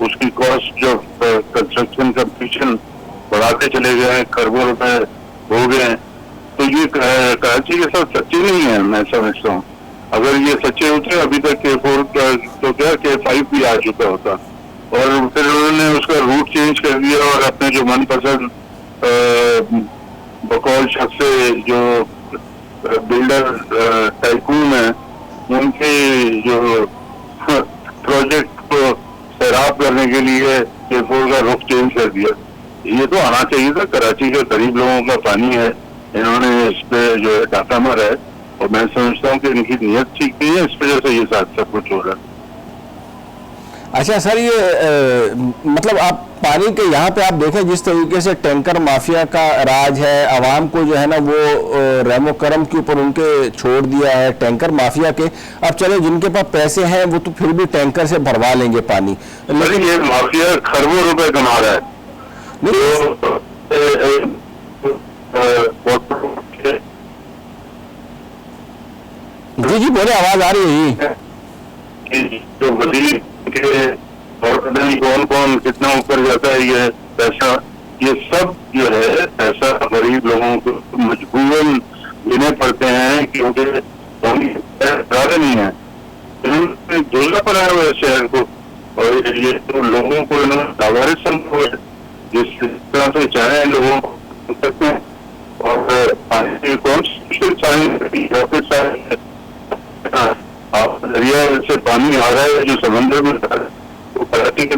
اس کی کاسٹ جو construction completion بڑھاتے چلے گئے ہیں، کروڑوں روپے ہو گئے ہیں. تو یہ کراچی کے ساتھ سچے نہیں ہیں میں سمجھتا ہوں. اگر یہ سچے ہوتے ابھی تک K4 تو کیا K5 بھی آ چکا ہوتا. اور پھر انہوں نے اس کا روٹ چینج کر دیا اور اپنے جو من پسند بقول شخص سے جو بلڈر ٹائکون ہیں ان کے جو پروجیکٹ کو سیراب کرنے کے لیے K4 کا رخ چینج کر دیا. یہ تو آنا چاہیے تھا. کراچی کے قریب لوگوں کا پانی ہے, انہوں نے اس پہ جو ہے ڈاکہ مارا ہے, اور میں سمجھتا ہوں کہ ان کی نیت ٹھیک نہیں ہے, اس وجہ سے یہ سب کچھ ہو رہا ہے. اچھا سر, یہ مطلب آپ پانی کے یہاں پہ آپ دیکھیں جس طریقے سے ٹینکر مافیا کا راج ہے, عوام کو جو ہے نا وہ رحم و کرم کے اوپر ان کے چھوڑ دیا ہے ٹینکر مافیا کے. اب چلے جن کے پاس پیسے ہیں وہ تو پھر بھی ٹینکر سے بھروا لیں گے پانی, لیکن یہ مافیا کھربوں روپے کما رہا ہے. جی جی بولے, آواز آ رہی ہے جی. جو وزیر کے اور پتہ نہیں کون کون کتنا اوپر جاتا ہے یہ پیسہ, یہ سب جو ہے پیسہ غریب لوگوں کو مجبوراً دینے پڑتے ہیں کیونکہ زیادہ نہیں ہے. انہوں نے دولہا بنایا ہوا ہے شہر کو, اور یہ تو لوگوں کو انہوں نے لاوارث سمجھا ہے. جس طرح سے چاہیں لوگوں کو سکتے ہیں, اور پانی کون سی چاہیں آپ دریا سے پانی آ رہا ہے جو سمندر میں وہ کراچی کے.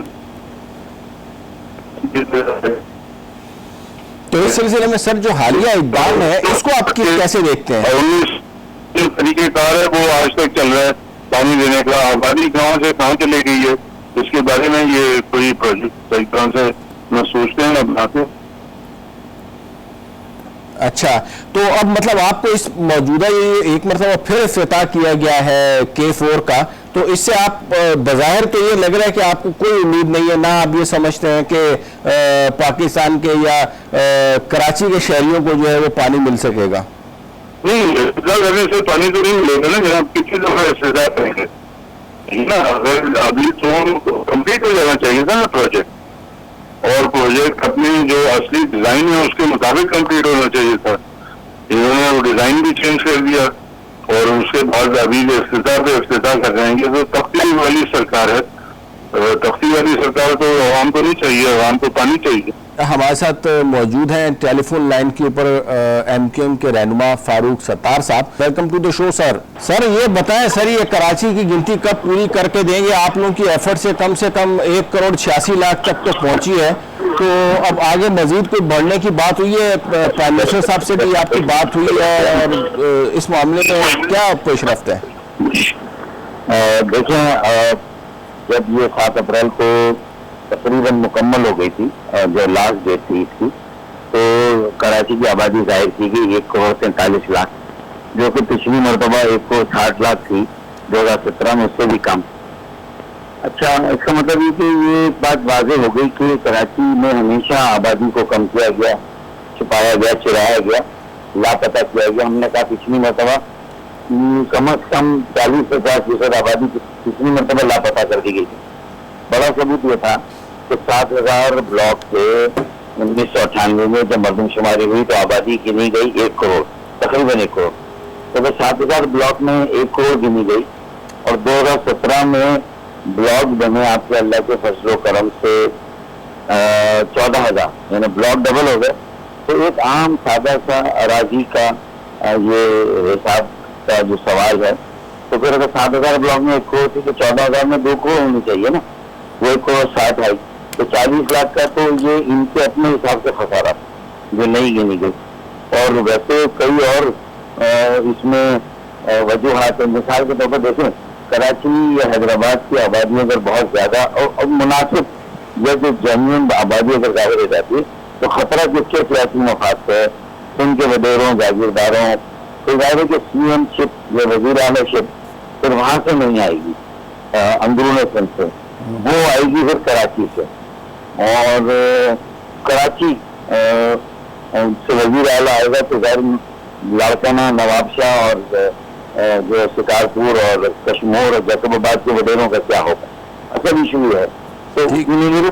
تو اس سلسلے میں سر جو حالیہ اقدام ہے اس کو آپ کیسے دیکھتے ہیں؟ جو طریقہ کار ہے وہ آج تک چل رہا ہے پانی دینے کا. آبادی کہاں سے کہاں چلے گئی ہے اس کے بارے میں یہ کوئی پروجیکٹ صحیح طرح سے نہ سوچتے ہیں نہ بناتے ہیں. اچھا, تو اب مطلب آپ کو اس موجودہ یہ ایک مرتبہ پھر افتتاح کیا گیا ہے K4 کا, تو اس سے آپ بظاہر تو یہ لگ رہا ہے کہ آپ کو کوئی امید نہیں ہے, نہ آپ یہ سمجھتے ہیں کہ پاکستان کے یا کراچی کے شہریوں کو جو ہے وہ پانی مل سکے گا؟ نہیں, افتتاح کرنے سے پانی تو نہیں ملے گا نا جناب. کتنی دفعہ افتتاح کریں گے نا. اگر ابھی تو کمپلیٹ ہو جانا چاہیے تھا نا پروجیکٹ, اور پروجیکٹ اپنی جو اصلی ڈیزائن ہے اس کے مطابق کمپلیٹ ہونا چاہیے تھا. انہوں نے وہ ڈیزائن بھی چینج کر دیا, اور اس کے بعد ابھی جو افتتاح پہ افتتاح کر رہے ہیں کہ تو تختی والی سرکار ہے. تختی والی سرکار تو عوام کو نہیں چاہیے, عوام کو پانی چاہیے. ہمارے ساتھ موجود ہیں ٹیلی فون لائن کے اوپر MQM کے رہنما فاروق ستار صاحب. ویلکم ٹو دا شو سر. سر یہ بتائیں سر, یہ کراچی کی گنتی کب پوری کر کے دیں گے؟ آپ لوگوں کی ایفرٹ سے کم 1,86,00,000 تک تو پہنچی ہے, تو اب آگے مزید کوئی بڑھنے کی بات ہوئی ہے؟ پرائم منسٹر صاحب سے بھی آپ کی بات ہوئی ہے, اور اس معاملے میں کیا پیش رفت ہے؟ دیکھیں, جب یہ 7 اپریل کو تقریباً مکمل ہو گئی تھی جو لاسٹ ڈیٹ تھی اس کی, تو کراچی کی آبادی ظاہر کی گئی 1,43,00,000, جو کہ پچھلی مرتبہ 1,60,00,000 تھی 2017 میں, اس سے بھی کم. اچھا, اس کا مطلب یہ کہ یہ بات واضح ہو گئی کہ کراچی میں ہمیشہ آبادی کو کم کیا گیا, چھپایا گیا, چرایا گیا, لاپتہ کیا گیا. ہم نے کہا پچھلی مرتبہ کم از کم 40-50% آبادی پچھلی مرتبہ لاپتہ کر دی گئی تھی. بڑا ثبوت یہ تھا کہ 7,000 بلاک سے 1998 میں جب مردم شماری ہوئی تو آبادی گنی گئی 1 کروڑ, تقریباً 1 کروڑ. تو 7,000 بلاک میں 1 کروڑ گنی گئی, اور 2017 میں بلاک بنے آپ کے اللہ کے فضل و کرم سے 14,000, یعنی بلاک ڈبل ہو گئے. تو ایک عام سادہ سا اراضی کا یہ حساب کا جو سوال ہے, تو پھر اگر 7,000 بلاک میں 1 کروڑ تھی تو 14,000 میں 2 کروڑ ہونی چاہیے نا. وہ 1,60,00,000 آئی, تو 40,00,000 کا تو یہ ان کے اپنے حساب سے خسارہ جو نہیں گنی گئی. اور ویسے کئی اور اس میں وجوہات ہیں. مثال کے طور پر دیکھیں, کراچی یا حیدرآباد کی آبادی اگر بہت زیادہ اور مناسب یا جو جینوئن آبادی اگر ظاہر ہو جاتی ہے تو خطرہ کس کے سیاسی مفاد سے ہے, ان کے وڈیروں, جاگیرداروں. تو ظاہر ہے کہ CM شپ یا وزیر اعلیٰ شپ پھر وہاں سے نہیں آئے گی, اندرون سندھ سے, وہ آئے گی پھر کراچی سے. اور کراچی سے وزیر اعلیٰ آئے گا تو ظاہر لاڑکانہ, نواب شاہ اور جو شکارپور اور کشمور اور جیکب آباد کے وڈیروں کا کیا ہوگا. اصل ایشو یہ ہے تو دیکھیں یہ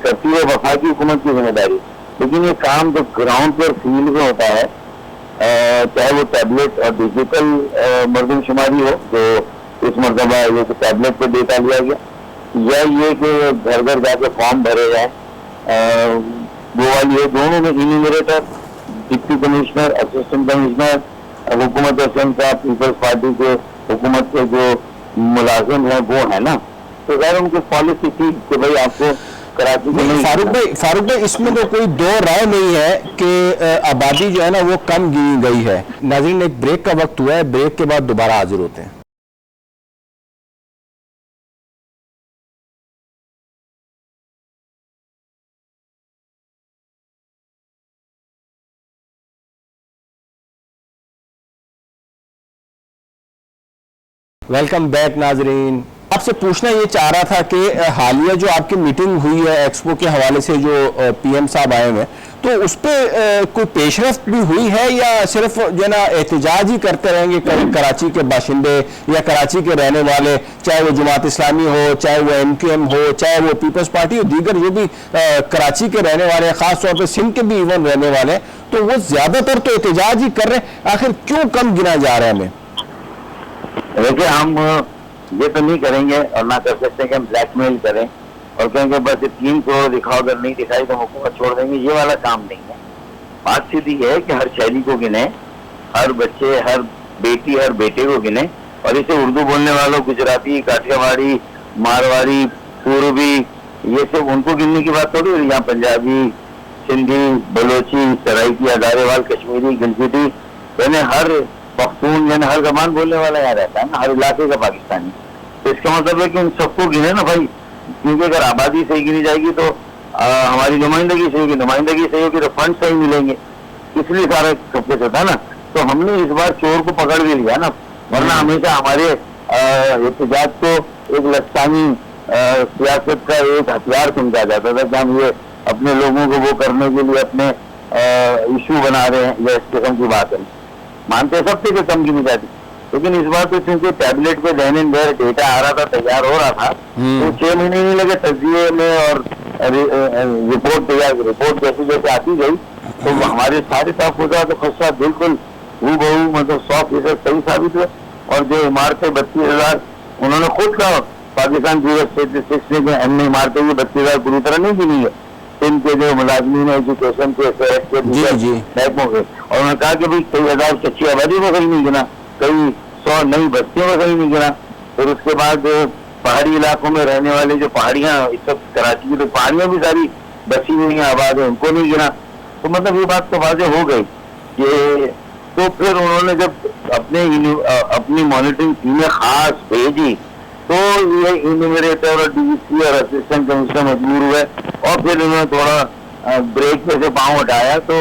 کرتی ہے وفاقی حکومت کی ذمہ داری، لیکن یہ کام جو گراؤنڈ پر فیلڈ میں ہوتا ہے، چاہے وہ ٹیبلٹ اور ڈیجیٹل مردم شماری ہو جو اس مرتبہ یہ ٹیبلٹ پہ ڈیٹا لیا گیا، یا یہ کہ گھر گھر جا کے فارم بھرے جائیں، وہ والی ہے، دونوں میں انیمیریٹر، ڈپٹی کمشنر، اسسٹنٹ کمشنر، حکومت سندھ کا پیپلز پارٹی کے حکومت کے جو ملازم ہیں وہ ہے نا، تو غیر ان کی پالیسی تھی کہ بھائی آپ کو کراچی میں نہیں۔ فاروق بھائی اس میں تو کوئی دو رائے نہیں ہے کہ آبادی جو ہے نا وہ کم گنی گئی ہے۔ ناظرین ایک بریک کا وقت ہوا ہے، بریک کے بعد دوبارہ حاضر ہوتے ہیں۔ ویلکم بیک ناظرین، آپ سے پوچھنا یہ چاہ رہا تھا کہ حالیہ جو آپ کی میٹنگ ہوئی ہے ایکسپو کے حوالے سے، جو پی ایم صاحب آئے ہوئے، تو اس پہ کوئی پیش رفت بھی ہوئی ہے یا صرف جو ہے نا احتجاج ہی کرتے رہیں گے کراچی کے باشندے یا کراچی کے رہنے والے، چاہے وہ جماعت اسلامی ہو، چاہے وہ ایم کیو ایم ہو، چاہے وہ پیپلز پارٹی ہو، دیگر جو بھی کراچی کے رہنے والے ہیں، خاص طور پہ سندھ کے بھی ایون رہنے والے ہیں، تو وہ زیادہ تر تو احتجاج ہی کر رہے ہیں، آخر کیوں کم گنا جا رہا ہے ہمیں؟ دیکھیں ہم یہ تو نہیں کریں گے اور نہ کر سکتے کہ ہم بلیک میل کریں اور کہیں گے بس 3 کروڑ دکھاؤ، اگر نہیں دکھائی تو حکومت چھوڑ دیں گے، یہ والا کام نہیں ہے۔ بات سیدھی ہے کہ ہر شہری کو گنے، ہر بچے، ہر بیٹی، ہر بیٹے کو گنے، اور اسے اردو بولنے والوں، گجراتی، کاٹھیاواڑی، مارواڑی، پوربی، یہ سب ان کو گننے کی بات تھوڑی ہے۔ یہاں پنجابی، سندھی، بلوچی، سرائکی، ہزارے کشمیری، گلگتی، یعنی ہر پختون، یعنی ہر زبان بولنے والا یہاں رہتا ہے نا، ہر علاقے کا پاکستانی۔ تو اس کا مطلب ہے کہ ان سب کو گنے نا بھائی، کیونکہ اگر آبادی صحیح گنی جائے گی تو ہماری نمائندگی صحیح ہوگی، نمائندگی صحیح ہوگی تو فنڈ صحیح ملیں گے، اس لیے سارا سب کچھ ہوتا ہے نا۔ تو ہم نے اس بار چور کو پکڑ بھی لیا نا، ورنہ ہمیشہ ہمارے احتجاج کو ایک لسانی سیاست کا ایک ہتھیار سمجھا جاتا تھا کہ ہم یہ اپنے لوگوں کو وہ کرنے کے لیے اپنے ایشو بنا رہے ہیں، یا اس قسم کی بات ہے۔ مانتے سب سے کہ کم گنی جاتی، لیکن اس بار تو چونکہ ٹیبلٹ پہ دین ان دیر ڈیٹا آ رہا تھا، تیار ہو رہا تھا، تو 6 مہینے نہیں لگے تجزیے میں، اور رپورٹ جیسے جیسے آتی گئی تو ہمارے سارے تحفظات و خدشات بالکل ہو مطلب 100% صحیح ثابت ہوئے، اور جو عمارتیں 32,000 انہوں نے خود کہا، پاکستان بیورو آف اسٹیٹسٹکس نے کہ ہم نے عمارتیں یہ 32,000 پوری طرح نہیں گنی ہے، ان کے جو ملازمین ایجوکیشن کے صحت کے محکموں کے، اور انہوں نے کہا کہ بھائی کئی ہزار کچی آبادی کو صحیح نہیں گنا، کئی 100 نئی بستیوں کو صحیح نہیں گنا، پھر اس کے بعد پہاڑی علاقوں میں رہنے والے جو پہاڑیاں، اس وقت کراچی کی تو پہاڑیاں بھی ساری بسی ہوئی ہیں، آباد ہیں، ان کو نہیں گنا۔ تو مطلب یہ بات تو واضح ہو گئی کہ تو پھر انہوں نے جب اپنی مانیٹرنگ ٹیمیں خاص بھیجی تو یہ انیمیریٹر اور ڈی سی اور اسسٹنٹ کمشنر مجبور ہوئے، اور پھر انہوں نے تھوڑا بریک میں سے پاؤں ہٹایا، تو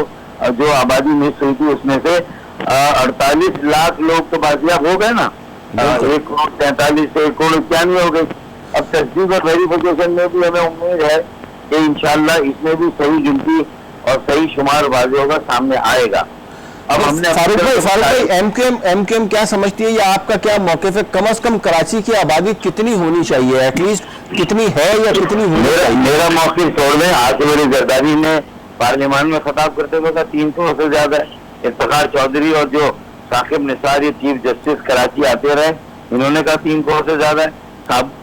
جو آبادی مس ہوئی تھی اس میں سے 48 لاکھ لوگ تو بازیاب ہو گئے نا، 1,43,00,000 سے 1,91,00,000 ہو گئی۔ اب تصدیق اور ویریفیکیشن میں بھی ہمیں امید ہے کہ انشاءاللہ اس میں بھی صحیح گنتی اور صحیح شمار واضح ہوگا، سامنے آئے گا۔ اب ہم نے فاروق بھائی ایم کیو ایم کیا سمجھتی ہے یا آپ کا کیا موقف ہے، کم از کم کراچی کی آبادی کتنی ہونی چاہیے، ایٹ لیسٹ کتنی ہے یا کتنی ہونی چاہیے؟ میرا موقف چھوڑ دیں، آج میری زرداری نے پارلیمان میں خطاب کرتے ہوئے کہا 300 سے زیادہ ہے۔ افتخار چودھری اور جو ثاقب نثار یہ چیف جسٹس کراچی آتے رہے، انہوں نے کہا 3 کروڑ سے زیادہ ہے۔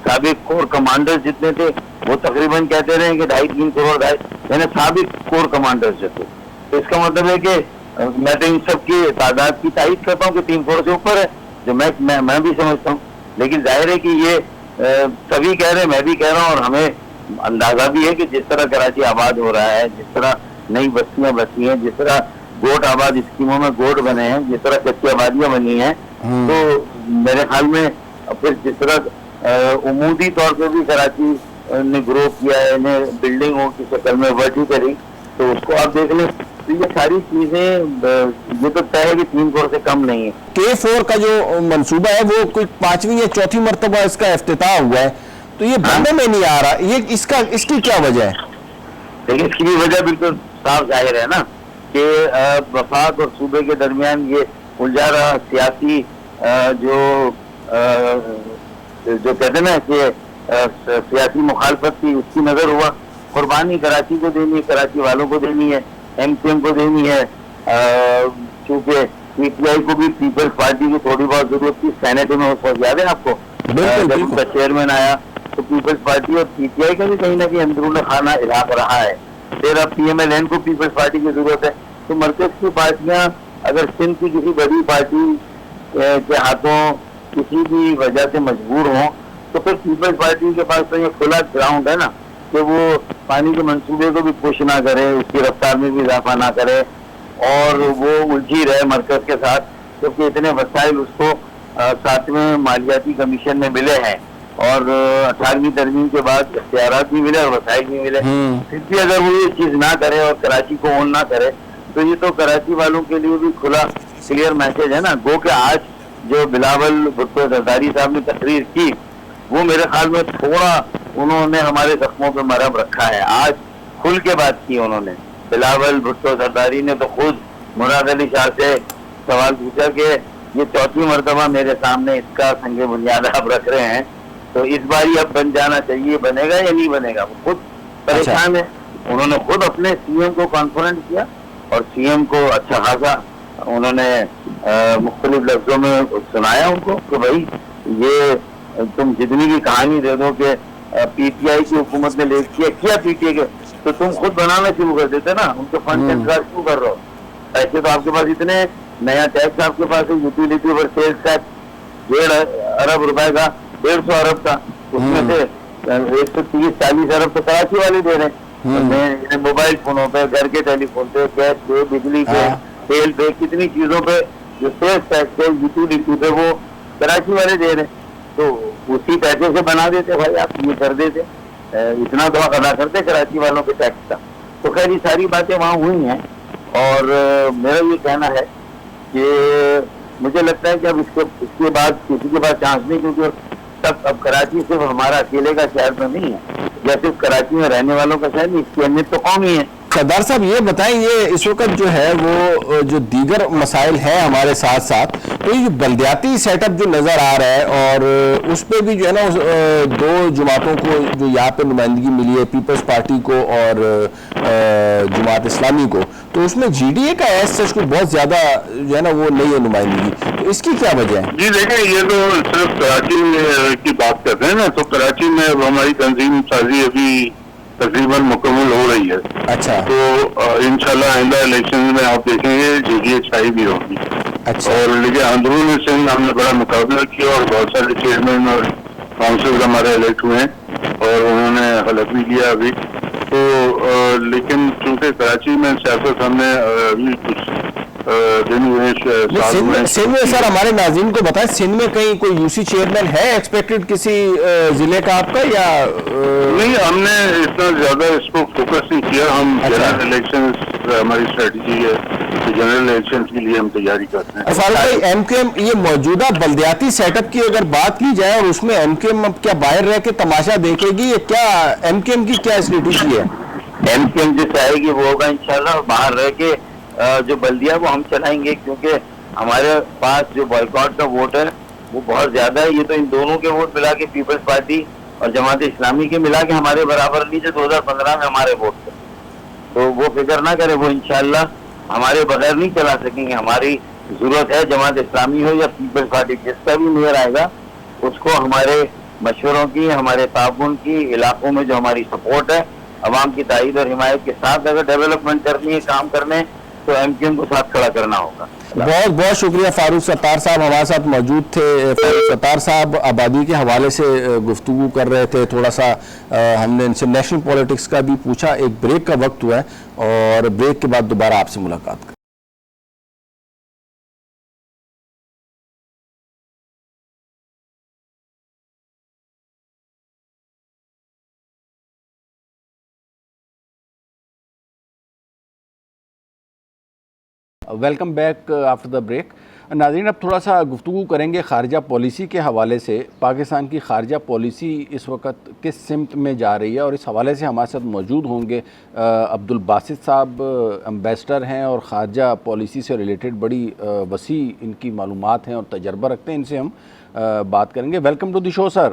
سابق کور کمانڈر جتنے تھے وہ تقریباً کہتے رہے کہ 2.5-3 کروڑ، یعنی سابق کور کمانڈر جو تھے۔ تو اس کا مطلب ہے کہ میں تو ان سب کی تعداد کی تائید کرتا ہوں کہ 3 کروڑ سے اوپر ہے، جو میں بھی سمجھتا ہوں، لیکن ظاہر ہے کہ یہ سبھی کہہ رہے ہیں، میں بھی کہہ رہا ہوں، اور ہمیں اندازہ بھی ہے کہ جس طرح کراچی آباد ہو رہا ہے، جس طرح نئی بستیاں بسی ہیں، جس طرح گوٹ آباد اسکیموں میں گوٹ بنے ہیں، جس طرح کچی آبادیاں بنی ہیں، تو میرے خیال میں پھر جس طرح عمودی طور پہ بھی کراچی نے گرو کیا ہے، انہیں بلڈنگوں کی شکل میں ورٹیکلی، تو اس کو آپ دیکھ لیں، تو یہ ساری چیزیں یہ تو طے ہے کہ 3 کروڑ سے کم نہیں ہے۔ K4 کا جو منصوبہ ہے وہ کوئی 5ویں یا 4تھی مرتبہ اس کا افتتاح ہوا ہے، تو یہ بندے میں نہیں آ رہا، یہ اس کی کیا وجہ ہے؟ لیکن اس کی بھی وجہ بالکل صاف ظاہر ہے نا کہ وفاق اور صوبے کے درمیان یہ الجھا رہا سیاسی جو کہتے ہیں نا کہ سیاسی مخالفت تھی اس کی نظر ہوا. قربانی کراچی کو دینی ہے, کراچی والوں کو دینی ہے, ایم کیو ایم کو دینی ہے. چونکہ پی ٹی آئی کو بھی پیپلز پارٹی کی تھوڑی بہت ضرورت تھی سینٹ میں, اس وقت یاد ہے آپ کو جب ان کا چیئرمین آیا تو پیپلز پارٹی اور پی ٹی آئی کا بھی کہیں نہ کہیں اندرون خانہ علاق رہا ہے. پھر اب پی ایم ایل این کو پیپلز پارٹی کی ضرورت ہے. تو مرکز کی پارٹیاں اگر سندھ کی کسی بڑی پارٹی کے ہاتھوں کسی بھی وجہ سے مجبور ہوں تو پھر پیپلز پارٹی کے پاس تو یہ کھلا گراؤنڈ ہے نا کہ وہ پانی کے منصوبے کو بھی پش نہ کرے, اس کی رفتار میں بھی اضافہ نہ کرے اور وہ الجھی رہے مرکز کے ساتھ, کیونکہ اتنے وسائل اس کو 7ویں مالیاتی کمیشن میں ملے ہیں اور 18ویں ترمیم کے بعد اختیارات بھی ملے اور وسائل بھی ملے. پھر بھی اگر وہ یہ چیز نہ کرے اور کراچی کو اون نہ کرے تو یہ تو کراچی والوں کے لیے بھی کھلا کلیئر میسج ہے نا. گو کہ آج جو بلاول بھٹو زرداری صاحب نے تقریر کی وہ میرے خیال میں تھوڑا انہوں نے ہمارے زخموں پہ مرہم رکھا ہے. آج کھل کے بات کی انہوں نے. بلاول بھٹو زرداری نے تو خود مراد علی شاہ سے سوال پوچھا کہ یہ 4تھی مرتبہ میرے سامنے اس کا سنگ بنیاد آپ رکھ رہے ہیں تو اس بار یہ اب بن جانا چاہیے, بنے گا یا نہیں بنے گا. وہ خود پریشان ہے. انہوں نے خود اپنے سی ایم کو کانفرنٹ کیا اور سی ایم کو اچھا خاصا انہوں نے مختلف لفظوں میں سنایا ان کو کہ بھائی یہ تم جتنی بھی کہانی دے دو کہ پی ٹی آئی کی حکومت نے لے کیا پی ٹی آئی کے تو تم خود بنانا شروع کر دیتے نا. ان کے فنڈ انتظار کیوں کر رہے ہو؟ ایسے تو آپ کے پاس اتنے نیا ٹیکس آپ کے پاس ہے یوٹیلیٹی پر سیلز ٹیکس 1.5 ارب روپے کا 150 ارب کا, اس میں سے 130-40 ارب تو کراچی والے دے رہے ہیں. موبائل فونوں پہ, گھر کے ٹیلی فون پہ, گیس پہ, بجلی پہ, تیل پہ, کتنی چیزوں پہ جو سیلز ٹیکس ہے یوٹیلیٹی پہ وہ کراچی والے دے رہے ہیں. تو اسی پیسے سے بنا دیتے بھائی, آپ یہ کر دیتے, اتنا دعا ادا کرتے کراچی والوں کے ٹیکس کا. تو خیر یہ ساری باتیں وہاں ہوئی ہیں اور میرا یہ کہنا ہے کہ مجھے لگتا ہے کہ اب اس کے بعد کسی کے پاس چانس نہیں, کیونکہ اب کراچی صرف ہمارا اکیلے کا شہر تو نہیں ہے یا صرف کراچی میں رہنے والوں کا شہر نہیں, اس کی اہمیت تو قومی ہے. سردار صاحب یہ بتائیں, یہ اس وقت جو ہے وہ جو دیگر مسائل ہیں ہمارے ساتھ ساتھ, تو یہ بلدیاتی سیٹ اپ جو نظر آ رہا ہے اور اس پہ بھی جو ہے نا 2 جماعتوں کو جو یہاں پہ نمائندگی ملی ہے, پیپلز پارٹی کو اور جماعت اسلامی کو, تو اس میں جی ڈی اے کا ایس کو بہت زیادہ جو ہے نا وہ نہیں ہے نمائندگی, تو اس کی کیا وجہ ہے؟ جی دیکھیں یہ تو صرف کراچی کی بات کرتے ہیں نا, تو کراچی میں ہماری تنظیم سازی ابھی تقریباً مکمل ہو رہی ہے. اچھا. تو انشاءاللہ آئندہ الیکشن میں آپ دیکھیں گے جی ڈی اے چھائی بھی ہوگی. اچھا. اور لیکن اندرون سندھ ہم نے بڑا مقابلہ کیا اور بہت سارے چیئرمین اور کاؤنسل ہمارے الیکٹ ہوئے ہیں اور انہوں نے حلف بھی لیا ابھی. تو لیکن چونکہ کراچی میں سیاست ہم نے ابھی کچھ دن ہوئے سندھ میں, سر ہمارے ناظرین کو بتائیں, سندھ میں کہیں کوئی یو سی چیئرمین ہے ایکسپیکٹڈ کسی ضلع کا آپ کا یا نہیں؟ ہم نے اتنا زیادہ اس کو فوکس نہیں کیا. ہم جنرل الیکشن ہماری اسٹریٹجی ہے, جنرل الیکشن کے لیے ہم تیاری کرتے ہیں. فاروق بھائی, ایم کیو ایم یہ موجودہ بلدیاتی سیٹ اپ کی اگر بات کی جائے اور اس میں ایم کیو ایم اب کیا باہر رہ کے تماشا دیکھے گی, یہ کیا ایم کیو ایم کی کیا اسٹریٹجی ہے؟ ایم کیو ایم جس آئے گی وہ ہوگا انشاءاللہ, باہر رہ کے جو بلدیہ وہ ہم چلائیں گے, کیونکہ ہمارے پاس جو بائیکاٹ کا ووٹ ہے وہ بہت زیادہ ہے. یہ تو ان دونوں کے ووٹ ملا کے پیپلز پارٹی اور جماعت اسلامی کے ملا کے ہمارے برابر نہیں تھے 2015 میں ہمارے ووٹ تھے. تو وہ فکر نہ کرے, وہ انشاءاللہ ہمارے بغیر نہیں چلا سکیں گے. ہماری ضرورت ہے جماعت اسلامی ہو یا پیپلز پارٹی, جس کا بھی میئر آئے گا اس کو ہمارے مشوروں کی, ہمارے تعاون کی, علاقوں میں جو ہماری سپورٹ ہے, عوام کی تائید اور حمایت کے ساتھ اگر ڈیولپمنٹ کرنی ہے, کام کرنے, تو ایم کیو ایم کو ساتھ کھڑا کرنا ہوگا. بہت بہت شکریہ فاروق ستار صاحب ہمارے ساتھ موجود تھے. فاروق ستار صاحب آبادی کے حوالے سے گفتگو کر رہے تھے. تھوڑا سا ہم نے ان سے نیشنل پولیٹکس کا بھی پوچھا. ایک بریک کا وقت ہوا ہے اور بریک کے بعد دوبارہ آپ سے ملاقات کریں. Welcome back after the break. ناظرین اب تھوڑا سا گفتگو کریں گے خارجہ پالیسی کے حوالے سے. پاکستان کی خارجہ پالیسی اس وقت کس سمت میں جا رہی ہے, اور اس حوالے سے ہمارے ساتھ موجود ہوں گے عبدالباسط صاحب, امبیسڈر ہیں اور خارجہ پالیسی سے ریلیٹڈ بڑی وسیع ان کی معلومات ہیں اور تجربہ رکھتے ہیں. ان سے ہم بات کریں گے. ویلکم ٹو دی شو سر.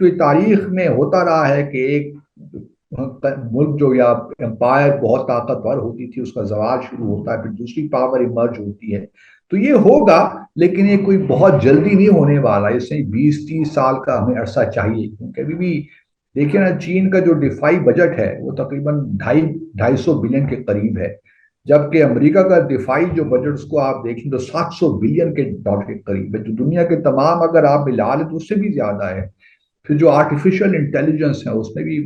تو یہ تاریخ میں ہوتا رہا ہے کہ ایک ملک جو یا امپائر بہت طاقتور ہوتی تھی، اس کا زوال شروع ہوتا ہے، پھر دوسری پاور ایمرج ہوتی ہے. تو یہ ہوگا، لیکن یہ کوئی بہت جلدی نہیں ہونے والا. اس سے 20-30 سال کا ہمیں عرصہ چاہیے، کیونکہ ابھی بھی دیکھیں نا، چین کا جو دفاعی بجٹ ہے وہ تقریباً 250 بلین کے قریب ہے، جبکہ امریکہ کا دفاعی جو بجٹ اس کو آپ دیکھیں تو 700 بلین کے ڈالر کے قریب ہے، جو دنیا کے تمام اگر آپ ملا لیں تو اس سے بھی زیادہ ہے. پھر جو آرٹیفیشل انٹیلیجنس ہے اس میں بھی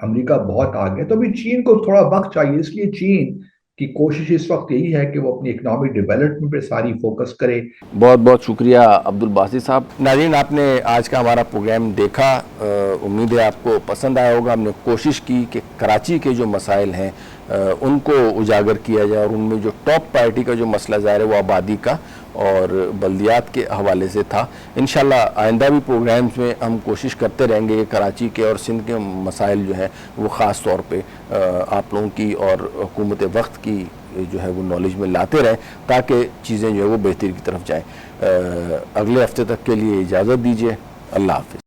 امریکہ بہت آگے ہے. تو ابھی چین کو تھوڑا وقت چاہیے، اس لیے چین کی کوشش اس وقت یہی ہے کہ وہ اپنی اکنامک ڈیولپمنٹ پہ ساری فوکس کرے. بہت بہت شکریہ عبدالباسط صاحب. ناظرین، آپ نے آج کا ہمارا پروگرام دیکھا، امید ہے آپ کو پسند آیا ہوگا. ہم نے کوشش کی کہ کراچی کے جو مسائل ہیں ان کو اجاگر کیا جائے، اور ان میں جو ٹاپ پرائرٹی کا جو مسئلہ ظاہر ہے وہ آبادی کا اور بلدیات کے حوالے سے تھا. انشاءاللہ آئندہ بھی پروگرامز میں ہم کوشش کرتے رہیں گے کہ کراچی کے اور سندھ کے مسائل جو ہیں وہ خاص طور پہ آپ لوگوں کی اور حکومت وقت کی جو ہے وہ نالج میں لاتے رہیں، تاکہ چیزیں جو ہے وہ بہتری کی طرف جائیں. اگلے ہفتے تک کے لیے اجازت دیجیے. اللہ حافظ.